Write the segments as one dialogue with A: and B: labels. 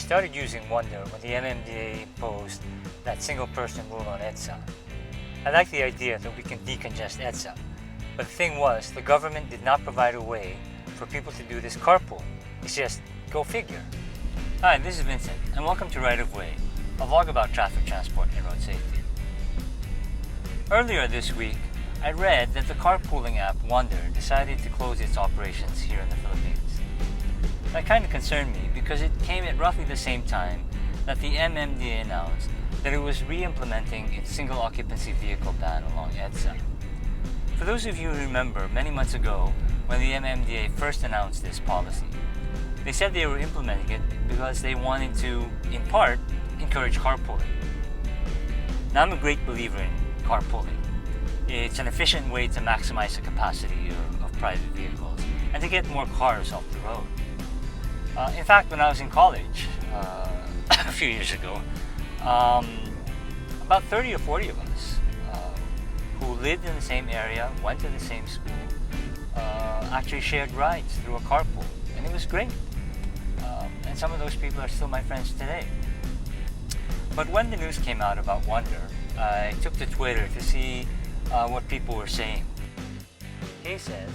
A: started using Wunder when the NMDA imposed that single-person rule on EDSA. I like the idea that we can decongest EDSA, but the thing was, the government did not provide a way for people to do this carpool. It's just, go figure. Hi, this is Vincent, and welcome to Right of Way, a vlog about traffic transport and road safety. Earlier this week, I read that the carpooling app Wunder decided to close its operations here in the Philippines. That kind of concerned me because it came at roughly the same time that the NMDA announced that it was re-implementing its single occupancy vehicle ban along EDSA. For those of you who remember, many months ago when the NMDA first announced this policy, they said they were implementing it because they wanted to, in part, encourage carpooling. Now, I'm a great believer in carpooling. It's an efficient way to maximize the capacity of private vehicles and to get more cars off the road. In fact, when I was in college a few years ago, about 30 or 40 of us who lived in the same area, went to the same school, actually shared rides through a carpool, and it was great. And some of those people are still my friends today. But when the news came out about Wunder, I took to Twitter to see what people were saying. Kay says,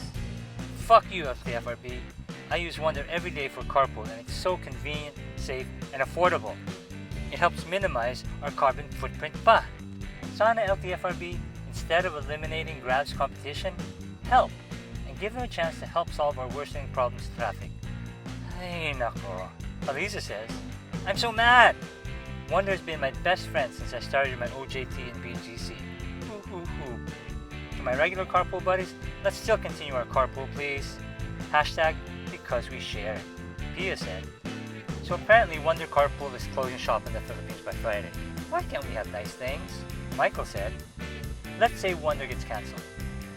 A: "Fuck you, LTFRB. I use Wunder every day for carpool and it's so convenient, safe, and affordable. It helps minimize our carbon footprint pa. Sana LTFRB, instead of eliminating Grab's competition, help and give them a chance to help solve our worsening problems with traffic." Ay nako. Aliza says, "I'm so mad. Wunder has been my best friend since I started my OJT in BGC. Hoo. To my regular carpool buddies, let's still continue our carpool, please. Hashtag because we share." Pia said, "So apparently Wunder Carpool is closing shop in the Philippines by Friday. Why can't we have nice things?" Michael said, "Let's say Wunder gets cancelled.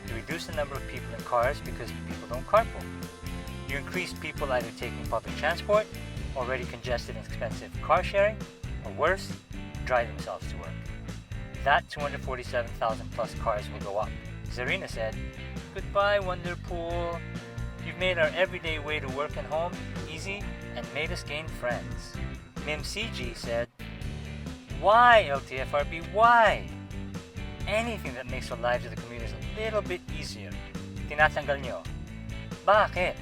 A: You reduce the number of people in cars because people don't carpool. You increase people either taking public transport, already congested and expensive car sharing, or worse, drive themselves to work. That 247,000 plus cars will go up." Zarina said, "Goodbye, Wunder Pool. You've made our everyday way to work and home easy and made us gain friends." Mim CG said, "Why, LTFRB, why? Anything that makes the lives of the commuters a little bit easier, tinatanggal nyo. Bakit?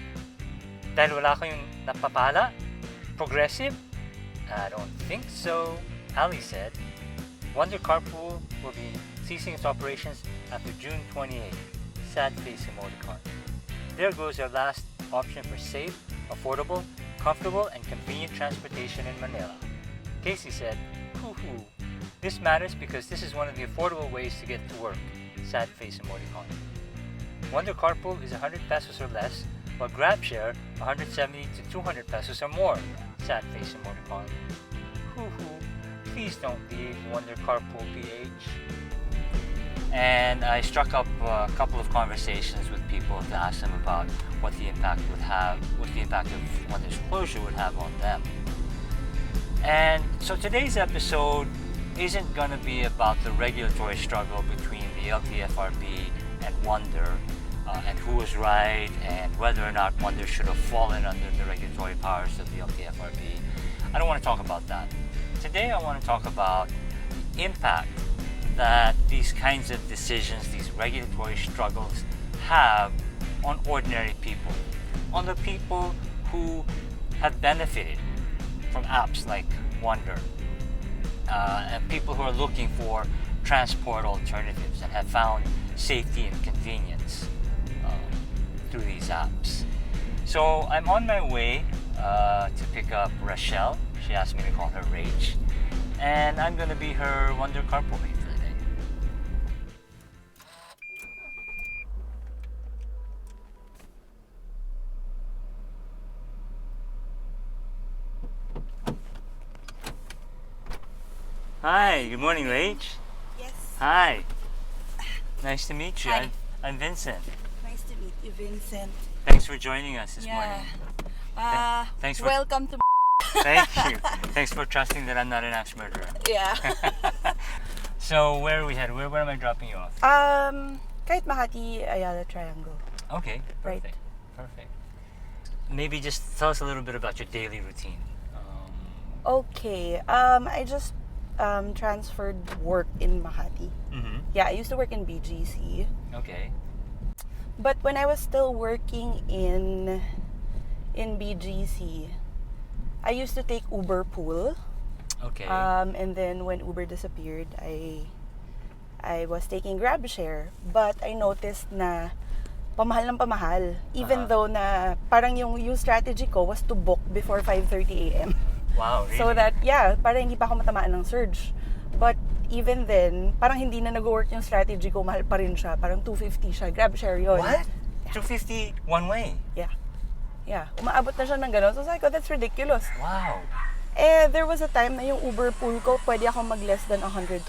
A: Dahil wala kayong napapala? Progressive? I don't think so." Ali said, "Wunder Carpool will be ceasing its operations after June 28. Sad face emoticon. There goes our last option for safe, affordable, comfortable, and convenient transportation in Manila." Casey said, "Hoo. This matters because this is one of the affordable ways to get to work." Sad face emoticon. Wunder Carpool is 100 pesos or less, while Grab Share 170 to 200 pesos or more. Sad face emoticon. Hoo. Please don't leave Wunder Carpool PH. And I struck up a couple of conversations with people to ask them about what the impact of Wunder's closure would have on them. And so today's episode isn't going to be about the regulatory struggle between the LTFRB and Wunder, and who was right and whether or not Wunder should have fallen under the regulatory powers of the LTFRB. I don't want to talk about that. Today I want to talk about the impact that these kinds of decisions, these regulatory struggles have on ordinary people, on the people who have benefited from apps like Wunder, and people who are looking for transport alternatives and have found safety and convenience through these apps. So I'm on my way to pick up Rachel. She asked me to call her Rach, and I'm going to be her Wunder carpool mate for the day. Hi, good morning, Rach.
B: Yes.
A: Hi. Nice to meet you.
B: Hi.
A: I'm Vincent.
B: Nice to meet you, Vincent.
A: Thanks for joining us this morning. Thanks for
B: Welcome to.
A: Thank you. Thanks for trusting that I'm not an axe murderer.
B: Yeah.
A: So where are we headed? Where am I dropping you off?
B: Kahit Makati, Ayala Triangle.
A: Okay. Perfect.
B: Right.
A: Perfect. Maybe just tell us a little bit about your daily routine.
B: Okay. I just transferred work in Makati.
A: Mm-hmm.
B: Yeah, I used to work in BGC.
A: Okay.
B: But when I was still working in BGC, I used to take Uber pool.
A: Okay.
B: And then when Uber disappeared, I was taking Grab share. But I noticed na pamahal ng pamahal. Even though na parang yung strategy ko was to book before 5:30 a.m.
A: Wow, really?
B: So that, para hindi pa ako matamaan ng surge. But even then, parang hindi na nag-work yung strategy ko, mahal pa rin siya. Parang 250 siya. Grab share yun.
A: What? 250 one way?
B: Yeah. Yeah. Umaabot na siya ng gano'n. So sabi ko, that's ridiculous.
A: Wow.
B: There was a time na yung Uber pool ko, pwede ako mag-less than 120.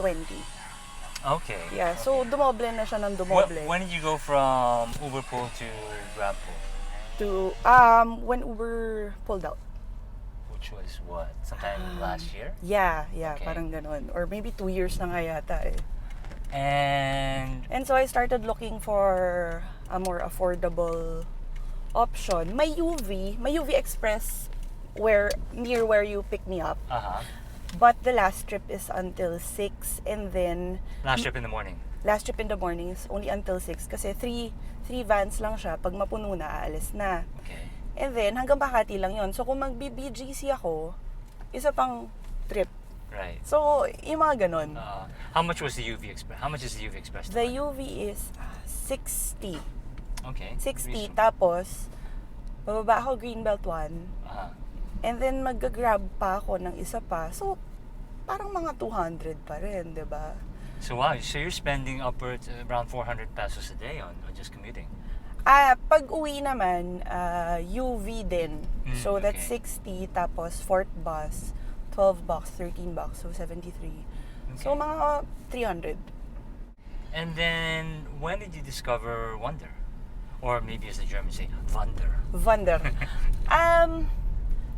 A: Okay.
B: Yeah, so dumoble na siya ng dumoble.
A: When did you go from Uber pool to Grab pool?
B: To, when Uber pulled out.
A: Which was what? Sometime last year?
B: Yeah,
A: Okay.
B: parang ganun. Or maybe 2 years na nga yata eh.
A: And
B: so I started looking for a more affordable option. May UV Express near where you pick me up. But the last trip is until 6 and then
A: last trip in the morning.
B: Last trip in the morning is only until 6 kasi 3 vans lang siya. Pag mapuno na, aalis na.
A: Okay.
B: And then hanggang Makati lang yon. So kung mag-BGC ako, isa pang trip.
A: Right.
B: So yung mga ganon.
A: How much was the UV Express? How much is the UV Express?
B: The UV is 60.
A: Okay.
B: 60
A: Reasonable.
B: tapos bababa ako Greenbelt 1. And then mag-grab pa ako ng isa pa. So parang mga 200 pa rin, 'di ba?
A: So wow, so you're spending upwards around 400 pesos a day on just commuting.
B: Pag uwi naman, UV din. So that's
A: okay.
B: 60 tapos 4th bus, 12 bucks, 13 bucks, so 73. So mga 300.
A: And then when did you discover Wunder? Or maybe as the Germans say, Wunder.
B: Wunder.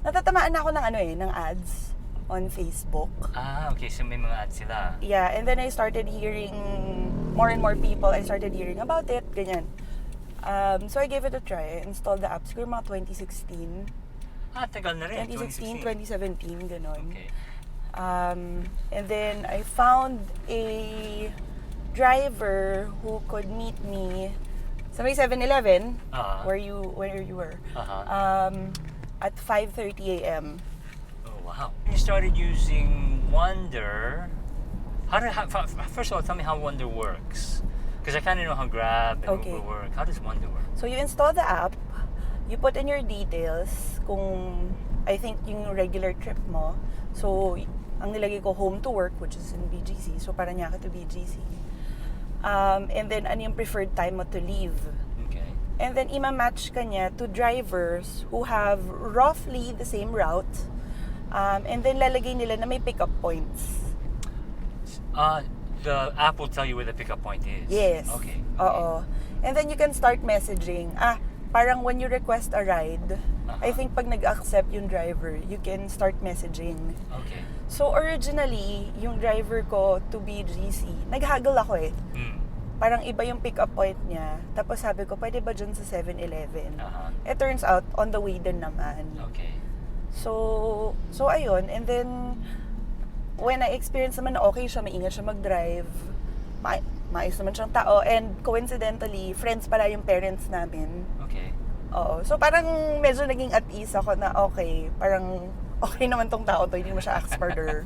B: Natatamaan ako ng ads on Facebook.
A: Okay, so may mga ads sila.
B: Yeah, and then I started hearing more and more people. I started hearing about it, ganyan. So I gave it a try. I installed the app. Siguro mga 2016.
A: Tagal na rin.
B: 2016, 2017, ganon.
A: Okay.
B: And then I found a driver who could meet me sa may 7-Eleven, where you were, at 5:30 a.m.
A: Oh, wow. You started using Wunder. First of all, tell me how Wunder works. Because I kind of know how Grab and Uber work. How does Wunder work?
B: So you install the app, you put in your details, kung I think yung regular trip mo. So, ang nilagay ko home to work, which is in BGC. So, Parañaque to BGC. And then, ano yung preferred time mo to leave.
A: Okay.
B: And then, ima-match ka niya to drivers who have roughly the same route. And then, lalagay nila na may pickup points.
A: The app will tell you where the pickup point is.
B: Yes.
A: Okay.
B: Oo. And then, you can start messaging. Parang when you request a ride, I think pag nag-accept yung driver, you can start messaging.
A: Okay.
B: So originally, yung driver ko to BGC, naghaggle ako eh. Parang iba yung pick-up point niya. Tapos sabi ko, pwede ba dyan sa 7-Eleven? It turns out, on the way din naman.
A: Okay.
B: So ayun. And then, when I experienced naman na okay siya, maingat siya mag-drive, maayos naman siyang tao. And coincidentally, friends pala yung parents namin.
A: Okay.
B: Oo. So parang medyo naging at ease ako na okay. Parang okay naman tong tao to, hindi mo siya axe murderer.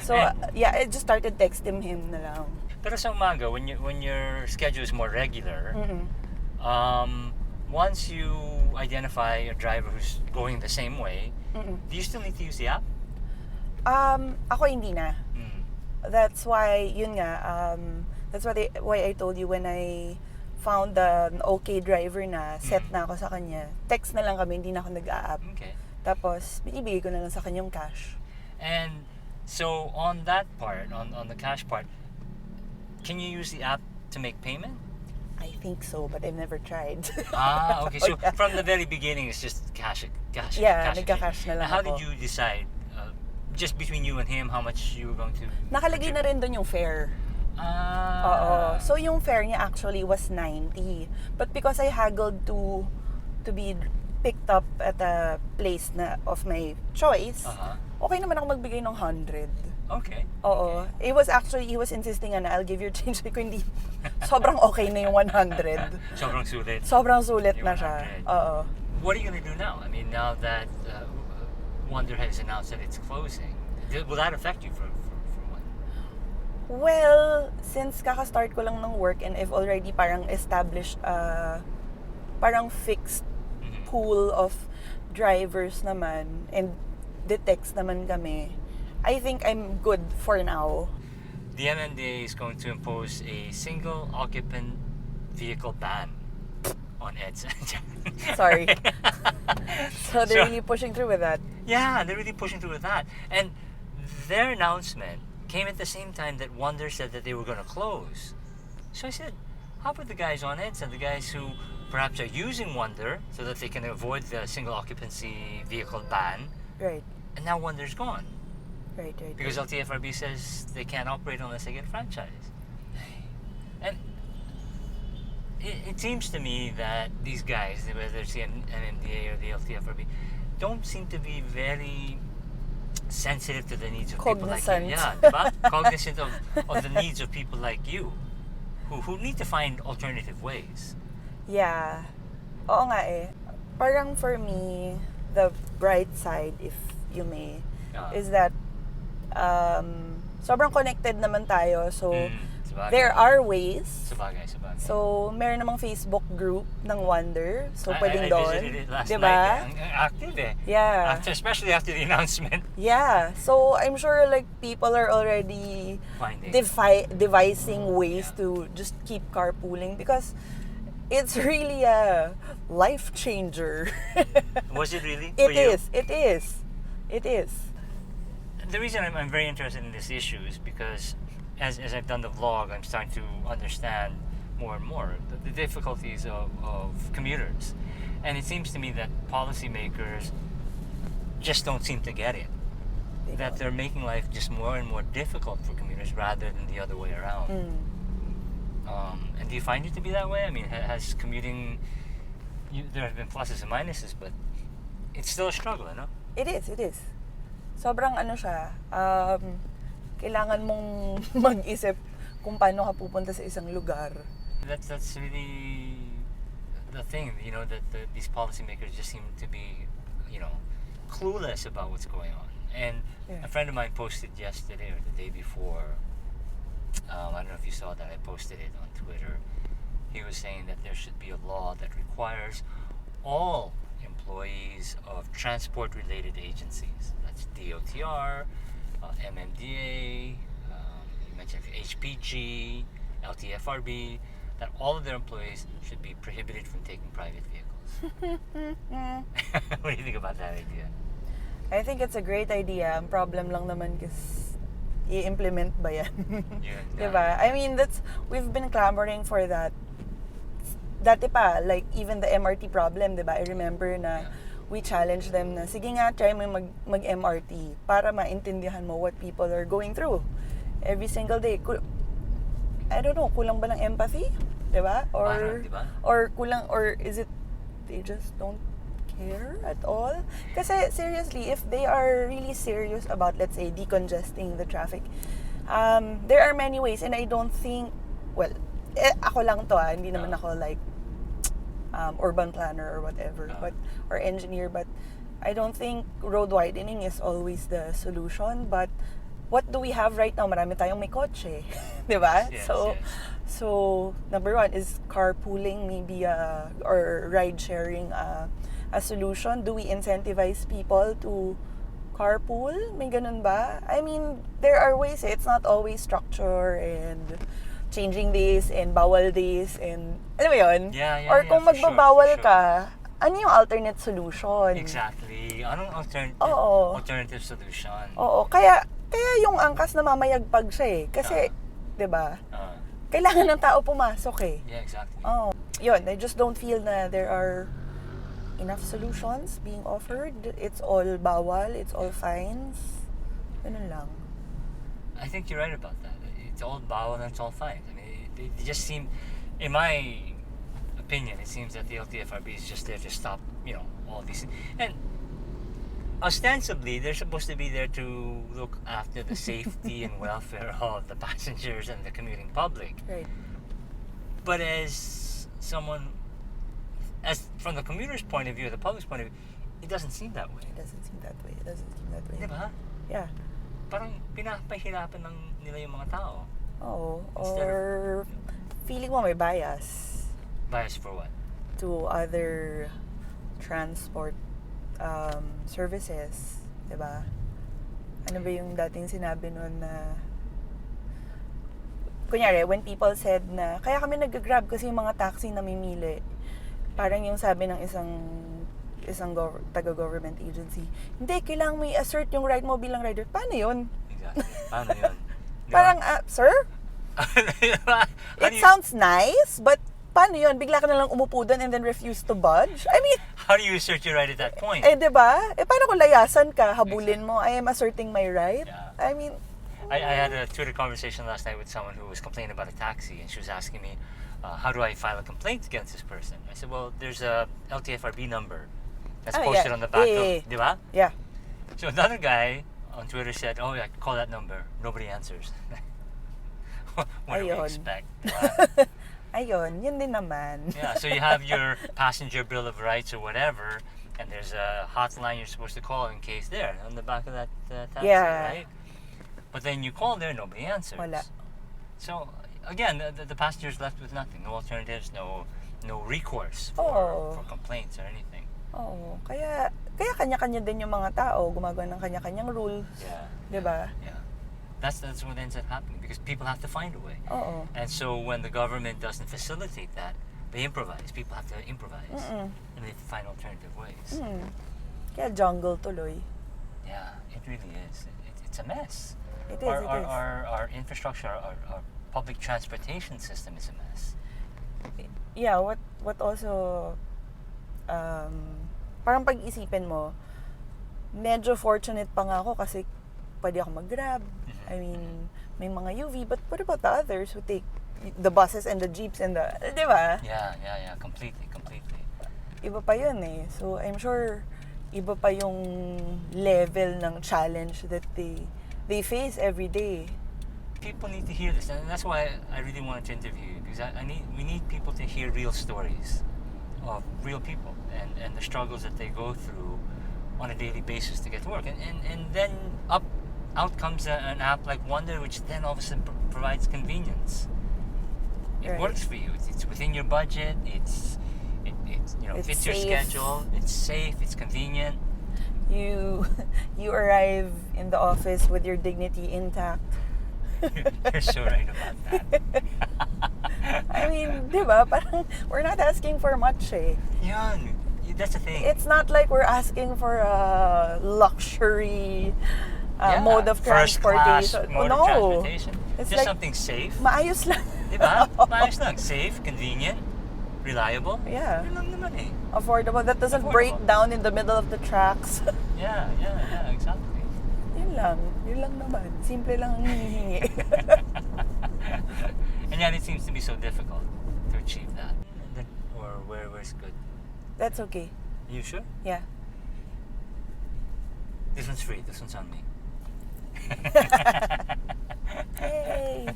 B: So yeah, I just started texting him na lang.
A: Pero sa umaga, when your schedule is more regular, once you identify a driver who's going the same way, do you still need to use the app?
B: Ako hindi na. That's why, yun nga, that's why I told you when I found an okay driver na, set na ako sa kanya. Text na lang kami, hindi na ako nag-a-app.
A: Okay.
B: Tapos, binibigay ko na lang sa kanyang cash.
A: And so, on that part, on the cash part, can you use the app to make payment?
B: I think so, but I've never tried.
A: Okay. So, from the very beginning, it's just cash.
B: Yeah, nagka-cash na lang
A: How
B: ako.
A: did you decide, just between you and him, how much you were going to...
B: Nakalagay na rin doon yung fare. Oo. So, yung fare niya actually was 90. But because I haggled to be picked up at a place na of my choice,
A: Uh-huh.
B: okay naman ako magbigay ng 100.
A: Okay.
B: Oo. He was insisting na I'll give you change. Ko hindi. Sobrang okay na yung 100.
A: Sobrang sulit.
B: Sobrang sulit
A: Yung
B: na siya.
A: 100.
B: Oo.
A: What are you gonna do now? I mean, now that Wunder has announced that it's closing, will that affect you for what?
B: Well, since kaka-start ko lang ng work and I've already parang established parang fixed pool of drivers naman and detects naman kami, I think I'm good for now.
A: The NMDA is going to impose a single occupant vehicle ban on EDSA.
B: Sorry. So they're really pushing through with that.
A: Yeah, they're really pushing through with that. And their announcement came at the same time that Wunder said that they were going to close. So I said, how about the guys on EDSA, the guys who perhaps are using Wunder so that they can avoid the single occupancy vehicle ban?
B: Right.
A: And now Wunder's gone.
B: Right.
A: Because LTFRB says they can't operate unless they get a franchise. And it seems to me that these guys, whether it's the NMDA or the LTFRB, don't seem to be very sensitive to the needs of people like
B: Cognizant.
A: you. Yeah, diba? Cognizant of the needs of people like you who need to find alternative ways.
B: Yeah. Oo nga eh. Parang for me, the bright side, if you may, is that sobrang connected naman tayo. So,
A: Sabagay.
B: there are ways.
A: Sabagay.
B: So, meron namang Facebook group ng Wunder. So, pwedeng
A: I
B: doon.
A: visited it last
B: diba?
A: night. Ang active eh.
B: Yeah.
A: Especially after the announcement.
B: Yeah. So, I'm sure like people are already
A: Finding.
B: devising ways to just keep carpooling because it's really a life changer.
A: Was it really?
B: It
A: for you?
B: is.
A: The reason I'm very interested in this issue is because as I've done the vlog, I'm starting to understand more and more the difficulties of commuters. And it seems to me that policymakers just don't seem to get it. That they're making life just more and more difficult for commuters rather than the other way around. And do you find it to be that way? I mean, has commuting, there have been pluses and minuses, but it's still a struggle, no?
B: It is. Sobrang ano siya, kailangan mong mag-isip kung paano ka pupunta sa isang lugar.
A: That's really the thing, that these policymakers just seem to be, clueless about what's going on. And a friend of mine posted yesterday or the day before, I don't know if you saw that, I posted it on Twitter. He was saying that there should be a law that requires all employees of transport-related agencies, that's DOTR, NMDA, you mentioned HPG, LTFRB, that all of their employees should be prohibited from taking private vehicles. What do you think about that idea?
B: I think it's a great idea. Ang problem lang naman is i-implement ba yan? Diba? I mean, we've been clamoring for that. Dati pa, like even the MRT problem, diba? I remember na we challenged them na, sige nga, try mo mag-MRT para maintindihan mo what people are going through every single day. I don't know, kulang ba ng empathy? Diba? Or,
A: diba?
B: or kulang, or is it they just don't care at all? Kasi seriously, if they are really serious about, let's say, decongesting the traffic, there are many ways, and I don't think, well, ako lang to hindi naman ako like urban planner or whatever, or engineer, but I don't think road widening is always the solution. But what do we have right now? Marami tayong may kotse, diba?
A: Yes,
B: so number one, is carpooling maybe or ride sharing a solution? Do we incentivize people to carpool? May ganun ba? I mean, there are ways. It's not always structure and changing days and bawal days and ano ba yun? Or kung magbabawal ka, ano yung alternate solution?
A: Exactly. Anong alternative solution?
B: Oo. Kaya yung angkas na mamayagpag siya eh. Kasi, di ba? Kailangan ng tao pumasok eh.
A: Yeah, exactly.
B: Yun, I just don't feel na there are enough solutions being offered. It's all bawal, it's all fines. Ganun lang.
A: I think you're right about that. It's all bawal and it's all fines. I mean, they just seem, in my opinion, it seems that the LTFRB is just there to stop, all these, and ostensibly they're supposed to be there to look after the safety and welfare of the passengers and the commuting public.
B: Right.
A: But as from the commuter's point of view, the public's point of view, it doesn't seem that way.
B: It doesn't seem that way. It doesn't seem that way.
A: Di ba?
B: Yeah.
A: Parang pinapahirapan ng nila yung mga tao.
B: Oh,
A: Instead
B: or feeling mo may bias
A: Bias for what?
B: to other transport services, 'di ba? Ano ba yung dating sinabi noon na kunyari, when people said na kaya kami nag-grab kasi yung mga taxi namimili. Parang yung sabi ng isang taga-government agency, hindi, kailangan mo i-assert yung right mo bilang rider. Paano yun?
A: Exactly. Paano yun?
B: Parang, sir? It sounds nice, but paano yun? Bigla ka na lang umupo doon and then refuse to budge? I mean,
A: how do you assert your right at that point?
B: diba? Paano kung layasan ka, habulin mo, I am asserting my right?
A: Yeah.
B: I mean,
A: I had a Twitter conversation last night with someone who was complaining about a taxi, and she was asking me, how do I file a complaint against this person? I said, well, there's a LTFRB number that's posted on the back of, di ba?
B: Yeah.
A: So another guy on Twitter said, oh yeah, call that number. Nobody answers. What do we
B: Ayun.
A: expect? Diba?
B: Ayun, yun din naman.
A: Yeah, so you have your passenger bill of rights or whatever, and there's a hotline you're supposed to call in case there on the back of that taxi,
B: Yeah.
A: right? But then you call there, nobody answers.
B: Wala.
A: So again, the passenger's left with nothing, no alternatives, no recourse
B: Oo.
A: for complaints or anything.
B: Oo, kaya kanya-kanya din yung mga tao, gumagawa ng kanya-kanyang rules.
A: Yeah.
B: 'Di ba?
A: Yeah. That's what ends up happening because people have to find a way.
B: Oo.
A: And so when the government doesn't facilitate that, they improvise. People have to improvise. And they find alternative ways.
B: Kaya jungle tuloy.
A: Yeah, it really is. It's a mess.
B: It is,
A: Our infrastructure, our public transportation system is a mess.
B: Yeah, what also parang pag-isipin mo, medyo fortunate pa nga ako kasi pwede ako mag-grab. I mean, may mga UV, but what about the others who take the buses and the jeeps and the, di ba?
A: Yeah, completely.
B: Iba pa yun eh. So, I'm sure, iba pa yung level ng challenge that they face every day.
A: People need to hear this, and that's why I really wanted to interview you, because we need people to hear real stories of real people and the struggles that they go through on a daily basis to get to work, and then out comes an app like Wunder, which then all of a sudden provides convenience. It
B: Right.
A: works for you. It's within your budget. It
B: It's
A: fits your
B: safe.
A: schedule. It's safe. It's convenient.
B: You arrive in the office with your dignity intact.
A: You're so right about that.
B: I mean, di ba? Parang we're not asking for much eh.
A: Yun. That's the thing.
B: It's not like we're asking for a luxury mode of
A: First class
B: transportation.
A: mode
B: No.
A: of transportation.
B: It's
A: Just
B: like,
A: something safe.
B: maayos lang.
A: Diba? Maayos lang. Safe, convenient, reliable.
B: Yeah.
A: Yun lang naman eh.
B: Affordable. That doesn't break
A: Affordable.
B: down in the middle of the tracks.
A: Yeah, exactly.
B: Yun lang naman. Simple lang ang hinihingi.
A: And yet it seems to be so difficult to achieve that. Or where's good?
B: That's okay.
A: You sure?
B: Yeah.
A: This one's free. This one's on me.
B: Hey!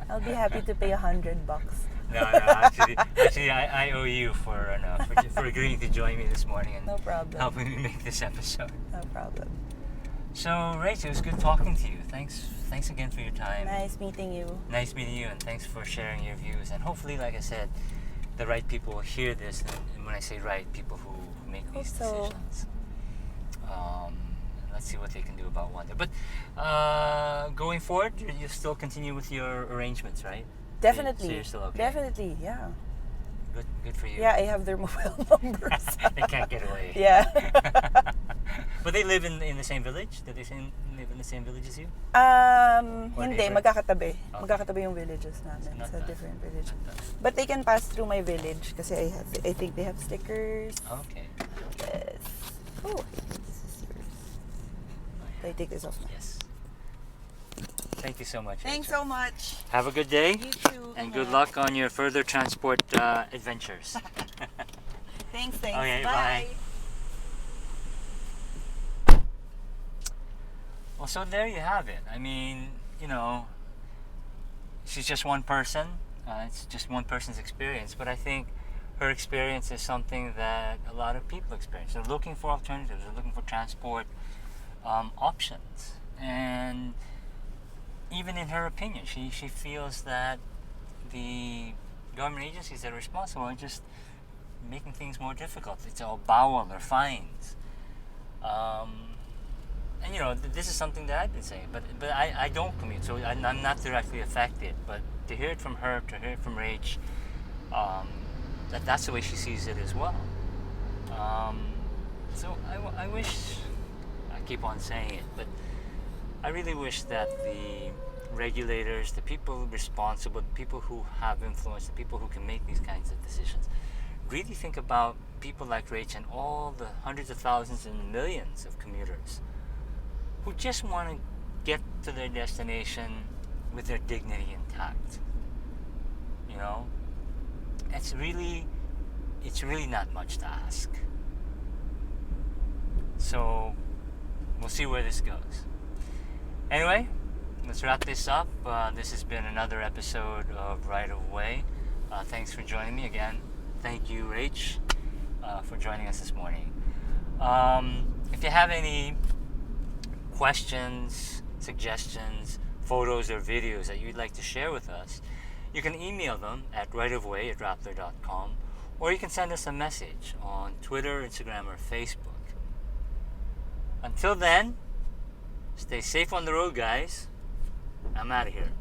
B: I'll be happy to pay $100.
A: No, actually, I owe you for agreeing to join me this morning and
B: No problem.
A: helping me make this episode.
B: No problem.
A: So, Rach, it was good talking to you. Thanks again for your time.
B: Nice meeting you.
A: Nice meeting you, and thanks for sharing your views. And hopefully, like I said, the right people will hear this. And when I say right, people who make these
B: Hope so.
A: decisions. Let's see what they can do about Wunder. But going forward, you still continue with your arrangements, right?
B: Definitely.
A: So you're still okay.
B: Definitely, yeah.
A: Good for you.
B: Yeah, I have their mobile numbers.
A: They can't get away.
B: Yeah.
A: But they live in the same village? Do they live in the same village as you? Or
B: Hindi,
A: neighbor?
B: magkakatabi.
A: Okay.
B: Magkakatabi yung villages namin
A: Not
B: sa
A: bad.
B: different village.
A: Not bad.
B: But they can pass through my village kasi I think they have stickers.
A: Okay.
B: Yes. Oh, this is yours. Can I take this off now?
A: Yes. Thank you so much.
B: Thanks
A: Rachel.
B: so much.
A: Have a good day.
B: You too.
A: And good luck on your further transport adventures.
B: Thanks.
A: Okay, bye. Well, so there you have it. I mean, she's just one person. It's just one person's experience. But I think her experience is something that a lot of people experience. They're looking for alternatives. They're looking for transport options. And even in her opinion, she feels that the government agencies that are responsible are just making things more difficult. It's all bowel or fines. And this is something that I've been saying, but I don't commute, so I'm not directly affected. But to hear it from her, to hear it from Rach, that's the way she sees it as well. So I wish, I keep on saying it, but I really wish that the regulators, the people responsible, the people who have influence, the people who can make these kinds of decisions, really think about people like Rach and all the hundreds of thousands and millions of commuters who just want to get to their destination with their dignity intact. It's really not much to ask. So we'll see where this goes. Anyway, let's wrap this up. This has been another episode of Right of Way. Thanks for joining me again. Thank you, Rach, for joining us this morning. If you have any questions, suggestions, photos, or videos that you'd like to share with us, you can email them at rightofway@rappler.com, or you can send us a message on Twitter, Instagram, or Facebook. Until then, stay safe on the road, guys. I'm out of here.